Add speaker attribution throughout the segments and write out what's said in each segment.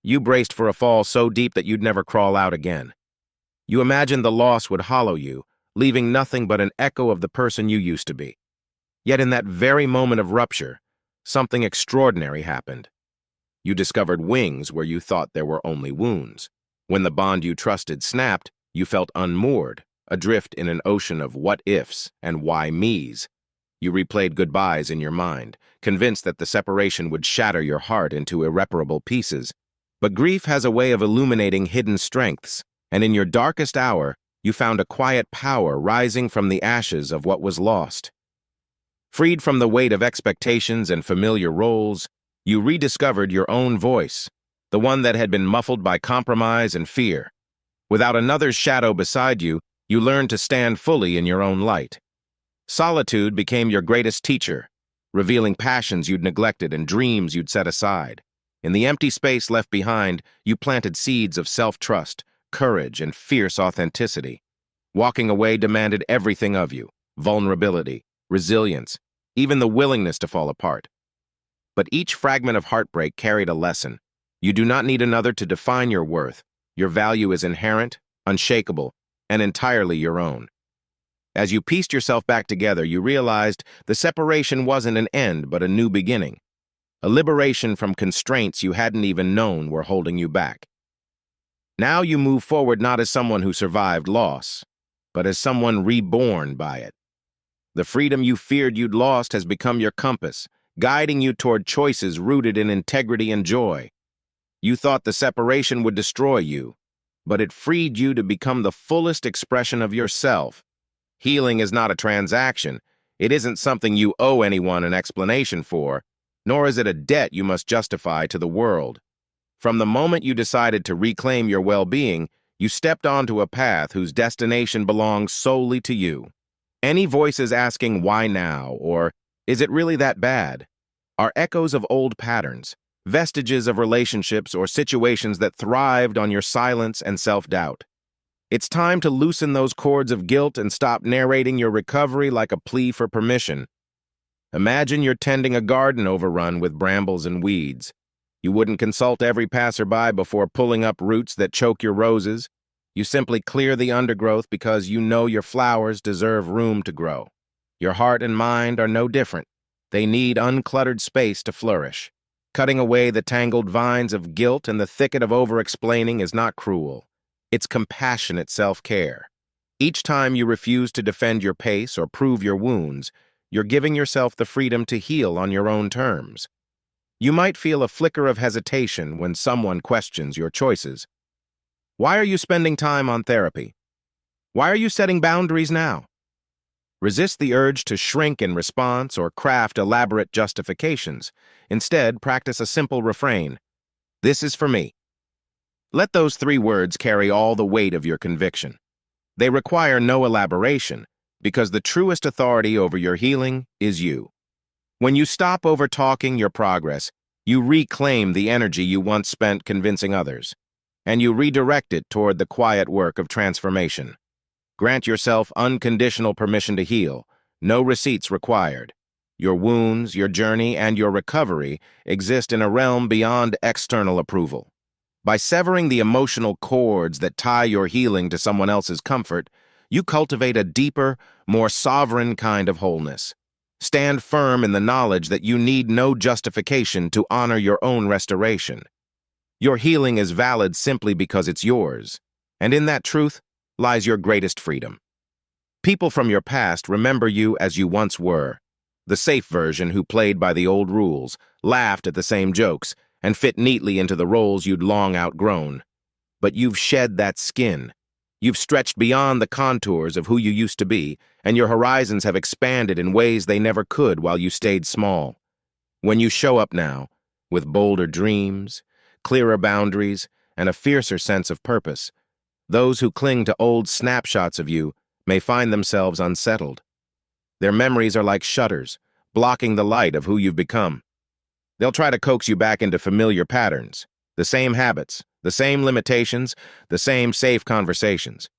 Speaker 1: You braced for a fall so deep that you'd never crawl out again. You imagined the loss would hollow you, leaving nothing but an echo of the person you used to be. Yet in that very moment of rupture, something extraordinary happened. You discovered wings where you thought there were only wounds. When the bond you trusted snapped, you felt unmoored, adrift in an ocean of what-ifs and why-me's. You replayed goodbyes in your mind, convinced that the separation would shatter your heart into irreparable pieces. But grief has a way of illuminating hidden strengths, and in your darkest hour, you found a quiet power rising from the ashes of what was lost. Freed from the weight of expectations and familiar roles, you rediscovered your own voice, the one that had been muffled by compromise and fear. Without another's shadow beside you, you learned to stand fully in your own light. Solitude became your greatest teacher, revealing passions you'd neglected and dreams you'd set aside. In the empty space left behind, you planted seeds of self-trust, courage, and fierce authenticity. Walking away demanded everything of you: vulnerability, resilience, even the willingness to fall apart. But each fragment of heartbreak carried a lesson. You do not need another to define your worth. Your value is inherent, unshakable, and entirely your own. As you pieced yourself back together, you realized the separation wasn't an end, but a new beginning. A liberation from constraints you hadn't even known were holding you back. Now you move forward not as someone who survived loss, but as someone reborn by it. The freedom you feared you'd lost has become your compass, guiding you toward choices rooted in integrity and joy. You thought the separation would destroy you, but it freed you to become the fullest expression of yourself. Healing is not a transaction. It isn't something you owe anyone an explanation for, nor is it a debt you must justify to the world. From the moment you decided to reclaim your well-being, you stepped onto a path whose destination belongs solely to you. Any voices asking why now, or is it really that bad, are echoes of old patterns, vestiges of relationships or situations that thrived on your silence and self-doubt. It's time to loosen those cords of guilt and stop narrating your recovery like a plea for permission. Imagine you're tending a garden overrun with brambles and weeds. You wouldn't consult every passerby before pulling up roots that choke your roses. You simply clear the undergrowth because you know your flowers deserve room to grow. Your heart and mind are no different. They need uncluttered space to flourish. Cutting away the tangled vines of guilt and the thicket of over-explaining is not cruel. It's compassionate self-care. Each time you refuse to defend your pace or prove your wounds, you're giving yourself the freedom to heal on your own terms. You might feel a flicker of hesitation when someone questions your choices. Why are you spending time on therapy? Why are you setting boundaries now? Resist the urge to shrink in response or craft elaborate justifications. Instead, practice a simple refrain: "This is for me." Let those 3 words carry all the weight of your conviction. They require no elaboration, because the truest authority over your healing is you. When you stop over-talking your progress, you reclaim the energy you once spent convincing others, and you redirect it toward the quiet work of transformation. Grant yourself unconditional permission to heal, no receipts required. Your wounds, your journey, and your recovery exist in a realm beyond external approval. By severing the emotional cords that tie your healing to someone else's comfort, you cultivate a deeper, more sovereign kind of wholeness. Stand firm in the knowledge that you need no justification to honor your own restoration. Your healing is valid simply because it's yours, and in that truth lies your greatest freedom. People from your past remember you as you once were, the safe version who played by the old rules, laughed at the same jokes, and fit neatly into the roles you'd long outgrown. But you've shed that skin. You've stretched beyond the contours of who you used to be, and your horizons have expanded in ways they never could while you stayed small. When you show up now, with bolder dreams, clearer boundaries, and a fiercer sense of purpose, those who cling to old snapshots of you may find themselves unsettled. Their memories are like shutters, blocking the light of who you've become. They'll try to coax you back into familiar patterns, the same habits, the same limitations, the same safe conversations.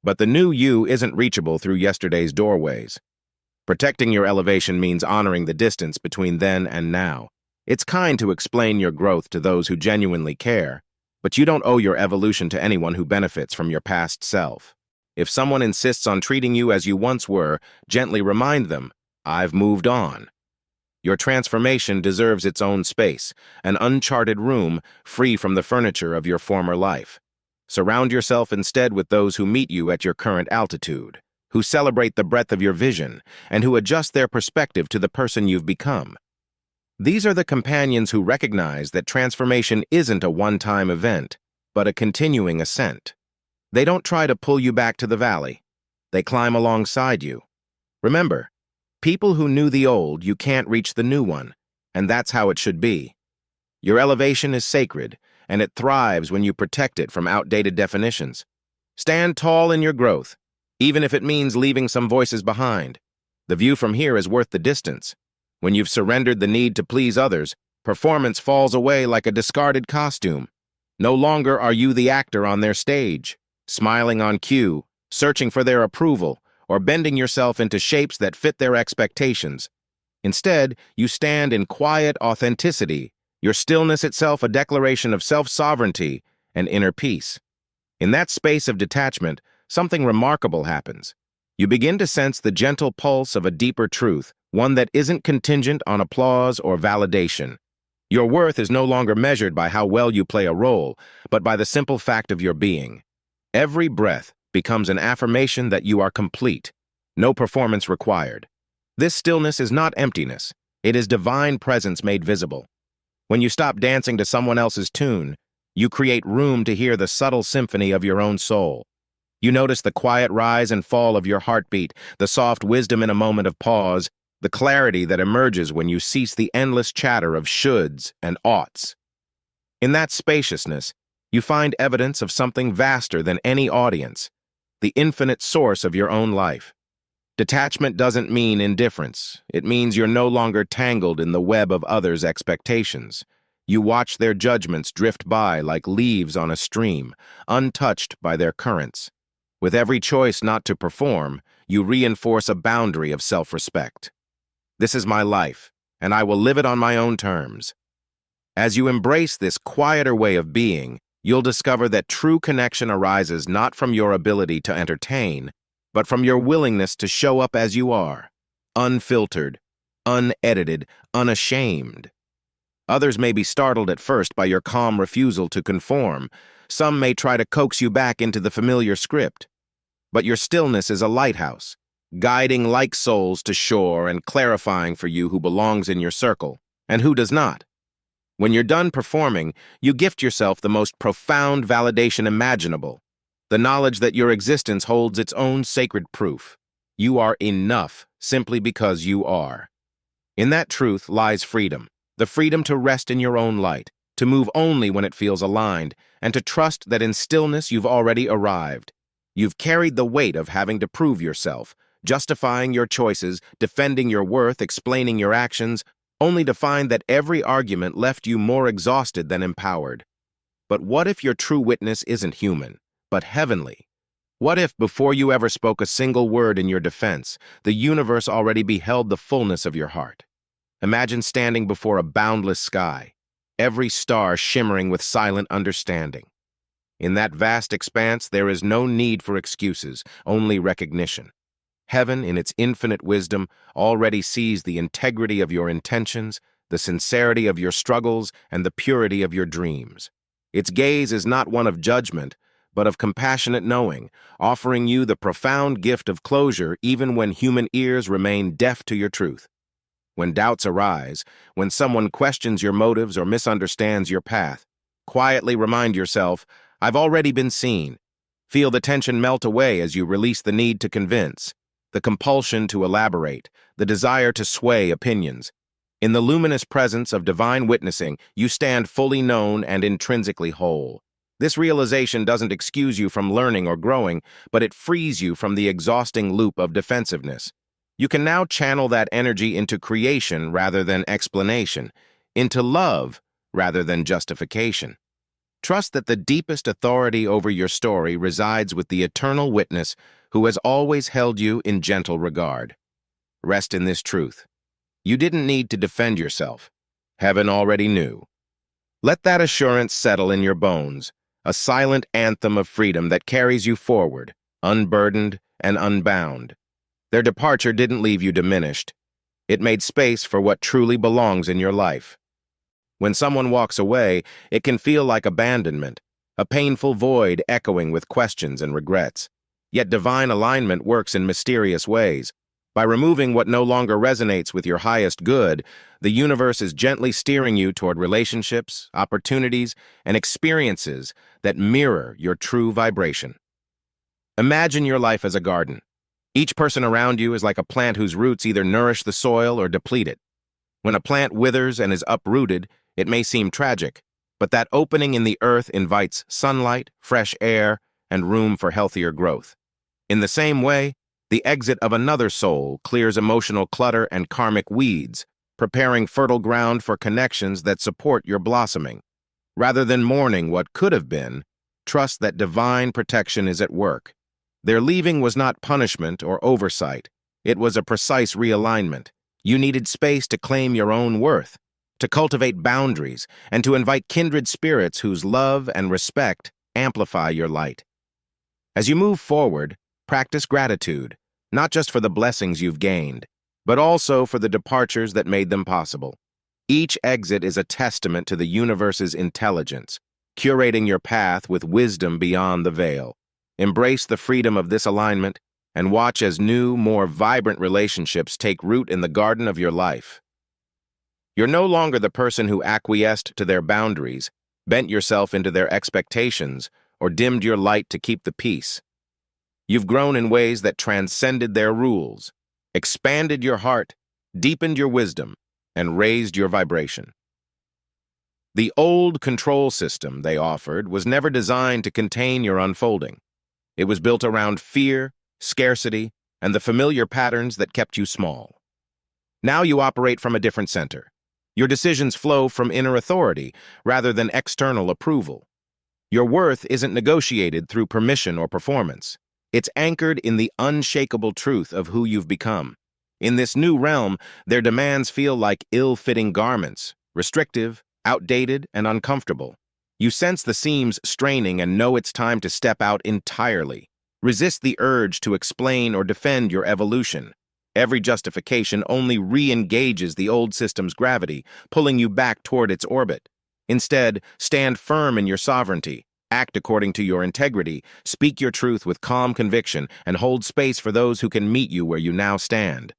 Speaker 1: But the new you isn't reachable through yesterday's doorways. Protecting your elevation means honoring the distance between then and now. It's kind to explain your growth to those who genuinely care, But you don't owe your evolution to anyone who benefits from your past self. If someone insists on treating you as you once were, gently remind them, "I've moved on." Your transformation deserves its own space, an uncharted room free from the furniture of your former life. Surround yourself instead with those who meet you at your current altitude, who celebrate the breadth of your vision, and who adjust their perspective to the person you've become. These are the companions who recognize that transformation isn't a one-time event, but a continuing ascent. They don't try to pull you back to the valley. They climb alongside you. Remember, people who knew the old, you can't reach the new one, and that's how it should be. Your elevation is sacred, and it thrives when you protect it from outdated definitions. Stand tall in your growth, even if it means leaving some voices behind. The view from here is worth the distance. When you've surrendered the need to please others, performance falls away like a discarded costume. No longer are you the actor on their stage, smiling on cue, searching for their approval, or bending yourself into shapes that fit their expectations. Instead, you stand in quiet authenticity, your stillness itself a declaration of self-sovereignty and inner peace. In that space of detachment, something remarkable happens. You begin to sense the gentle pulse of a deeper truth, one that isn't contingent on applause or validation. Your worth is no longer measured by how well you play a role, but by the simple fact of your being. Every breath becomes an affirmation that you are complete, no performance required. This stillness is not emptiness, it is divine presence made visible. When you stop dancing to someone else's tune, you create room to hear the subtle symphony of your own soul. You notice the quiet rise and fall of your heartbeat, the soft wisdom in a moment of pause, the clarity that emerges when you cease the endless chatter of shoulds and oughts. In that spaciousness, you find evidence of something vaster than any audience, the infinite source of your own life. Detachment doesn't mean indifference. It means you're no longer tangled in the web of others' expectations. You watch their judgments drift by like leaves on a stream, untouched by their currents. With every choice not to perform, you reinforce a boundary of self-respect. This is my life, and I will live it on my own terms. As you embrace this quieter way of being, you'll discover that true connection arises not from your ability to entertain, but from your willingness to show up as you are, unfiltered, unedited, unashamed. Others may be startled at first by your calm refusal to conform. Some may try to coax you back into the familiar script. But your stillness is a lighthouse, guiding like souls to shore and clarifying for you who belongs in your circle and who does not. When you're done performing, you gift yourself the most profound validation imaginable, the knowledge that your existence holds its own sacred proof. You are enough simply because you are. In that truth lies freedom, the freedom to rest in your own light, to move only when it feels aligned, and to trust that in stillness you've already arrived. You've carried the weight of having to prove yourself, justifying your choices, defending your worth, explaining your actions, only to find that every argument left you more exhausted than empowered. But what if your true witness isn't human, but heavenly? What if, before you ever spoke a single word in your defense, the universe already beheld the fullness of your heart? Imagine standing before a boundless sky, every star shimmering with silent understanding. In that vast expanse, there is no need for excuses, only recognition. Heaven, in its infinite wisdom, already sees the integrity of your intentions, the sincerity of your struggles, and the purity of your dreams. Its gaze is not one of judgment, but of compassionate knowing, offering you the profound gift of closure even when human ears remain deaf to your truth. When doubts arise, when someone questions your motives or misunderstands your path, quietly remind yourself, "I've already been seen." Feel the tension melt away as you release the need to convince, the compulsion to elaborate, the desire to sway opinions. In the luminous presence of divine witnessing, you stand fully known and intrinsically whole. This realization doesn't excuse you from learning or growing, but it frees you from the exhausting loop of defensiveness. You can now channel that energy into creation rather than explanation, into love rather than justification. Trust that the deepest authority over your story resides with the eternal witness who has always held you in gentle regard. Rest in this truth. You didn't need to defend yourself. Heaven already knew. Let that assurance settle in your bones, a silent anthem of freedom that carries you forward, unburdened and unbound. Their departure didn't leave you diminished. It made space for what truly belongs in your life. When someone walks away, it can feel like abandonment, a painful void echoing with questions and regrets. Yet divine alignment works in mysterious ways. By removing what no longer resonates with your highest good, the universe is gently steering you toward relationships, opportunities, and experiences that mirror your true vibration. Imagine your life as a garden. Each person around you is like a plant whose roots either nourish the soil or deplete it. When a plant withers and is uprooted, it may seem tragic, but that opening in the earth invites sunlight, fresh air, and room for healthier growth. In the same way, the exit of another soul clears emotional clutter and karmic weeds, preparing fertile ground for connections that support your blossoming. Rather than mourning what could have been, trust that divine protection is at work. Their leaving was not punishment or oversight. It was a precise realignment. You needed space to claim your own worth, to cultivate boundaries, and to invite kindred spirits whose love and respect amplify your light. As you move forward, practice gratitude, not just for the blessings you've gained, but also for the departures that made them possible. Each exit is a testament to the universe's intelligence, curating your path with wisdom beyond the veil. Embrace the freedom of this alignment and watch as new, more vibrant relationships take root in the garden of your life. You're no longer the person who acquiesced to their boundaries, bent yourself into their expectations, or dimmed your light to keep the peace. You've grown in ways that transcended their rules, expanded your heart, deepened your wisdom, and raised your vibration. The old control system they offered was never designed to contain your unfolding. It was built around fear, scarcity, and the familiar patterns that kept you small. Now you operate from a different center. Your decisions flow from inner authority rather than external approval. Your worth isn't negotiated through permission or performance. It's anchored in the unshakable truth of who you've become. In this new realm, their demands feel like ill-fitting garments, restrictive, outdated, and uncomfortable. You sense the seams straining and know it's time to step out entirely. Resist the urge to explain or defend your evolution. Every justification only re-engages the old system's gravity, pulling you back toward its orbit. Instead, stand firm in your sovereignty. Act according to your integrity, speak your truth with calm conviction, and hold space for those who can meet you where you now stand.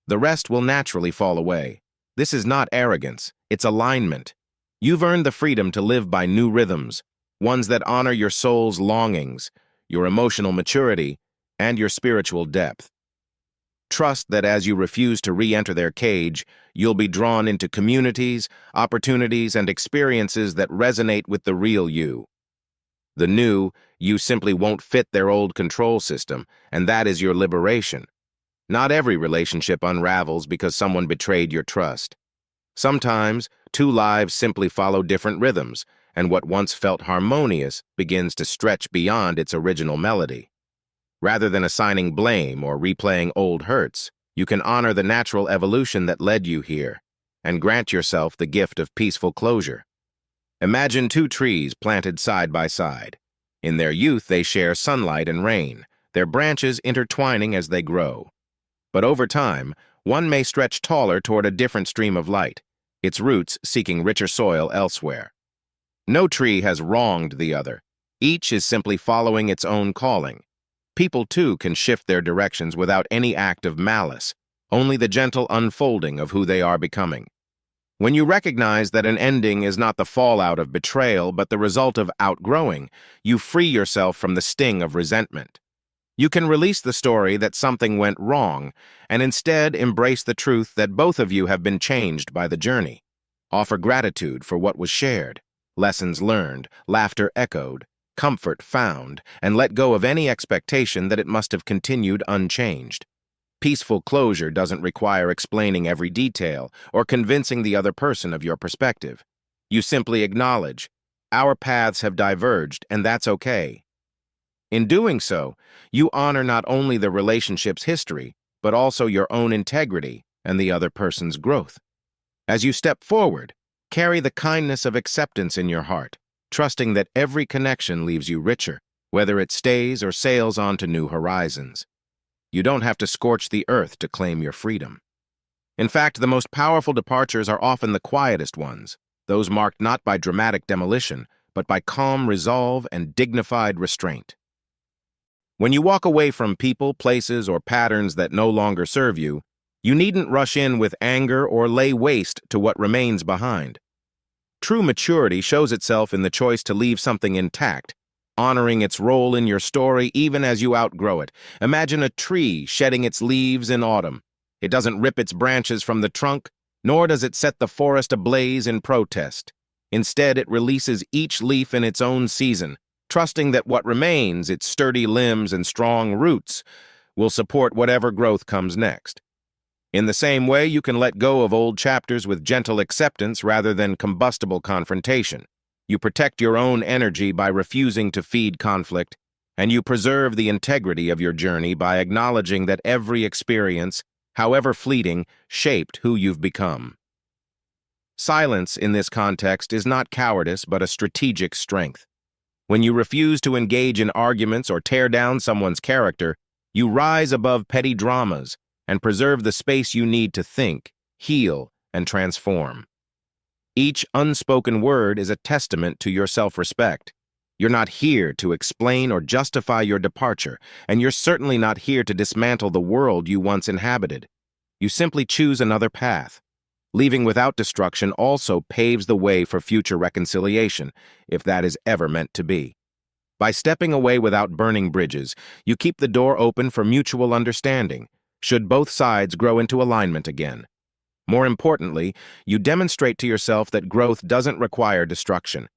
Speaker 1: The rest will naturally fall away. This is not arrogance, it's alignment. You've earned the freedom to live by new rhythms, ones that honor your soul's longings, your emotional maturity, and your spiritual depth. Trust that as you refuse to re-enter their cage, you'll be drawn into communities, opportunities, and experiences that resonate with the real you. The new, you simply won't fit their old control system, and that is your liberation. Not every relationship unravels because someone betrayed your trust. Sometimes, two lives simply follow different rhythms, and what once felt harmonious begins to stretch beyond its original melody. Rather than assigning blame or replaying old hurts, you can honor the natural evolution that led you here, and grant yourself the gift of peaceful closure. Imagine two trees planted side by side. In their youth, they share sunlight and rain, their branches intertwining as they grow. But over time, one may stretch taller toward a different stream of light, its roots seeking richer soil elsewhere. No tree has wronged the other. Each is simply following its own calling. People, too, can shift their directions without any act of malice, only the gentle unfolding of who they are becoming. When you recognize that an ending is not the fallout of betrayal but the result of outgrowing, you free yourself from the sting of resentment. You can release the story that something went wrong and instead embrace the truth that both of you have been changed by the journey. Offer gratitude for what was shared, lessons learned, laughter echoed, comfort found, and let go of any expectation that it must have continued unchanged. Peaceful closure doesn't require explaining every detail or convincing the other person of your perspective. You simply acknowledge, our paths have diverged, and that's okay. In doing so, you honor not only the relationship's history, but also your own integrity and the other person's growth. As you step forward, Carry the kindness of acceptance in your heart, trusting that every connection leaves you richer, whether it stays or sails on to new horizons. You don't have to scorch the earth to claim your freedom. In fact, the most powerful departures are often the quietest ones, those marked not by dramatic demolition, but by calm resolve and dignified restraint. When you walk away from people, places, or patterns that no longer serve you, you needn't rush in with anger or lay waste to what remains behind. True maturity shows itself in the choice to leave something intact, honoring its role in your story even as you outgrow it. Imagine a tree shedding its leaves in autumn. It doesn't rip its branches from the trunk, nor does it set the forest ablaze in protest. Instead, it releases each leaf in its own season, trusting that what remains, its sturdy limbs and strong roots, will support whatever growth comes next. In the same way, you can let go of old chapters with gentle acceptance rather than combustible confrontation. You protect your own energy by refusing to feed conflict, and you preserve the integrity of your journey by acknowledging that every experience, however fleeting, shaped who you've become. Silence in this context is not cowardice but a strategic strength. When you refuse to engage in arguments or tear down someone's character, you rise above petty dramas and preserve the space you need to think, heal, and transform. Each unspoken word is a testament to your self-respect. You're not here to explain or justify your departure, and you're certainly not here to dismantle the world you once inhabited. You simply choose another path. Leaving without destruction also paves the way for future reconciliation, if that is ever meant to be. By stepping away without burning bridges, you keep the door open for mutual understanding, should both sides grow into alignment again. More importantly, you demonstrate to yourself that growth doesn't require destruction.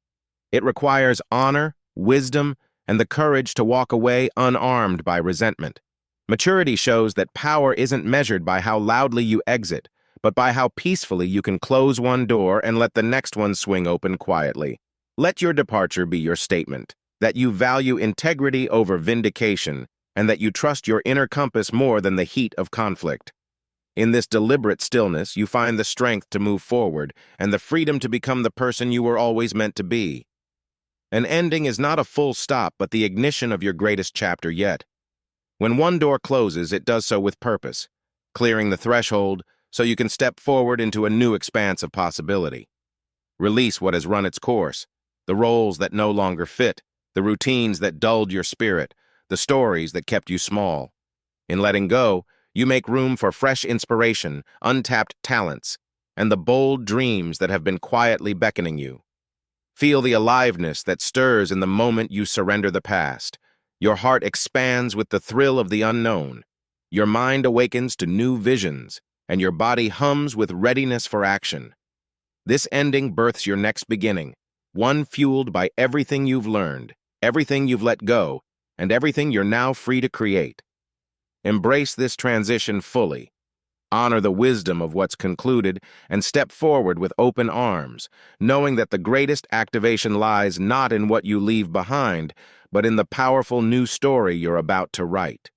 Speaker 1: It requires honor, wisdom, and the courage to walk away unarmed by resentment. Maturity shows that power isn't measured by how loudly you exit, but by how peacefully you can close one door and let the next one swing open quietly. Let your departure be your statement, that you value integrity over vindication, and that you trust your inner compass more than the heat of conflict. In this deliberate stillness, you find the strength to move forward and the freedom to become the person you were always meant to be. An ending is not a full stop, but the ignition of your greatest chapter yet. When one door closes, it does so with purpose, clearing the threshold so you can step forward into a new expanse of possibility. Release what has run its course, the roles that no longer fit, the routines that dulled your spirit, the stories that kept you small. In letting go, you make room for fresh inspiration, untapped talents, and the bold dreams that have been quietly beckoning you. Feel the aliveness that stirs in the moment you surrender the past. Your heart expands with the thrill of the unknown. Your mind awakens to new visions, and your body hums with readiness for action. This ending births your next beginning, one fueled by everything you've learned, everything you've let go, and everything you're now free to create. Embrace this transition fully. Honor the wisdom of what's concluded and step forward with open arms, knowing that the greatest activation lies not in what you leave behind, but in the powerful new story you're about to write.